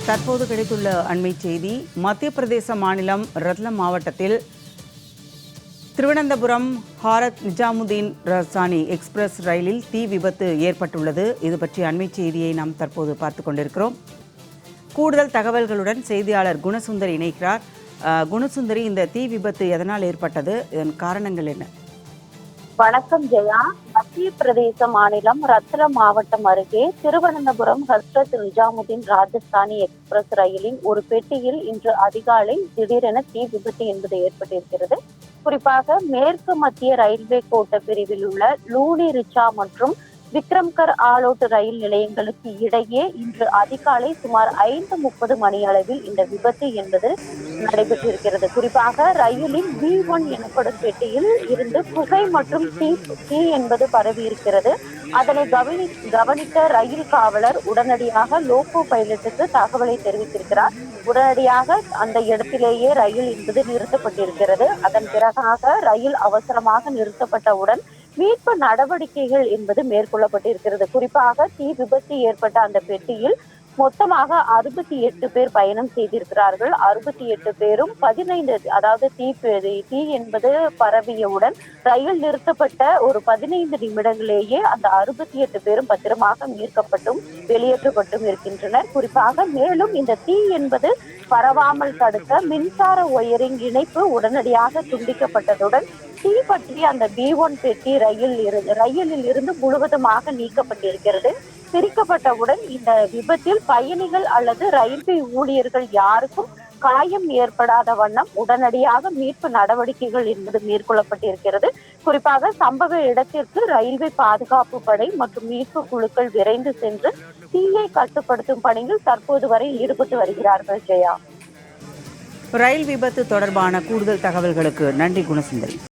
தற்போது கிடைத்துள்ள அண்மை செய்தி. மத்திய பிரதேச மாநிலம் ரத்லம் மாவட்டத்தில் திருவனந்தபுரம் ஹாரத் நிஜாமுதீன் ராஜ்தானி எக்ஸ்பிரஸ் ரயிலில் தீ விபத்து ஏற்பட்டுள்ளது. இது பற்றிய அண்மை செய்தியை நாம் தற்போது பார்த்து கொண்டிருக்கிறோம். கூடுதல் தகவல்களுடன் செய்தியாளர் குணசுந்தரி இணைக்கிறார். குணசுந்தரி, இந்த தீ விபத்து எதனால் ஏற்பட்டது? இதன் காரணங்கள் என்ன? வணக்கம் ஜெயா. மத்திய பிரதேச மாநிலம் ரத்லம் மாவட்டம் அருகே திருவனந்தபுரம் ஹஸ்ரத் நிஜாமுதீன் ராஜஸ்தானி எக்ஸ்பிரஸ் ரயிலின் ஒரு பெட்டியில் இன்று அதிகாலை திடீரென தீ விபத்து என்பது ஏற்பட்டிருக்கிறது. குறிப்பாக மேற்கு மத்திய ரயில்வே கோட்ட பிரிவில் உள்ள லூனி ரிச்சா மற்றும் விக்ரம்கர் ஆலோட் ரயில் நிலையங்களுக்கு இடையே இன்று அதிகாலை சுமார் 5:30 மணி அளவில் இந்த விபத்து என்பது நடைபெற்றிருக்கிறது. குறிப்பாக ரயிலின் B1 எனப்படும் பெட்டியில் இருந்து புகை மற்றும் தீ என்பது பரவி இருக்கிறது. அதனை கவனித்த ரயில் காவலர் உடனடியாக லோகோ பைலட்டுக்கு தகவலை தெரிவித்திருக்கிறார். உடனடியாக அந்த இடத்திலேயே ரயில் என்பது நிறுத்தப்பட்டிருக்கிறது. அதன் பிறகாக ரயில் அவசரமாக நிறுத்தப்பட்டவுடன் மீட்பு நடவடிக்கைகள் என்பது மேற்கொள்ளப்பட்டிருக்கிறது. குறிப்பாக தீ விபத்து ஏற்பட்ட அந்த பெட்டியில் மொத்தமாக 68 பேர் பயணம் செய்திருக்கிறார்கள். 68 பேரும் 15, அதாவது தீ என்பது பரவியவுடன் ரயில் நிறுத்தப்பட்ட ஒரு 15 நிமிடங்களேயே அந்த 68 பேரும் பத்திரமாக மீட்கப்பட்டும் வெளியேற்றப்பட்டும் இருக்கின்றனர். குறிப்பாக மேலும் இந்த தீ என்பது பரவாமல் தடுக்க மின்சார ஒயரிங் இணைப்பு உடனடியாக துண்டிக்கப்பட்டதுடன் தீ பற்றி அந்த B1 பெட்டி ரயிலில் இருந்து முழுவதுமாக நீக்கப்பட்டிருக்கிறது. பிரிக்கப்பட்டவுடன் இந்த விபத்தில் பயணிகள் அல்லது ரயில்வே ஊழியர்கள் யாருக்கும் காயம் ஏற்படாத வண்ணம் உடனடியாக மீட்பு நடவடிக்கைகள் என்பது மேற்கொள்ளப்பட்டிருக்கிறது. குறிப்பாக சம்பவ இடத்திற்கு ரயில்வே பாதுகாப்பு படை மற்றும் மீட்பு குழுக்கள் விரைந்து சென்று தீயை கட்டுப்படுத்தும் பணியில் தற்போது வரை ஈடுபட்டு வருகிறார்கள். ஜெயா, ரயில் விபத்து தொடர்பான கூடுதல் தகவல்களுக்கு நன்றி குணசுந்தரி.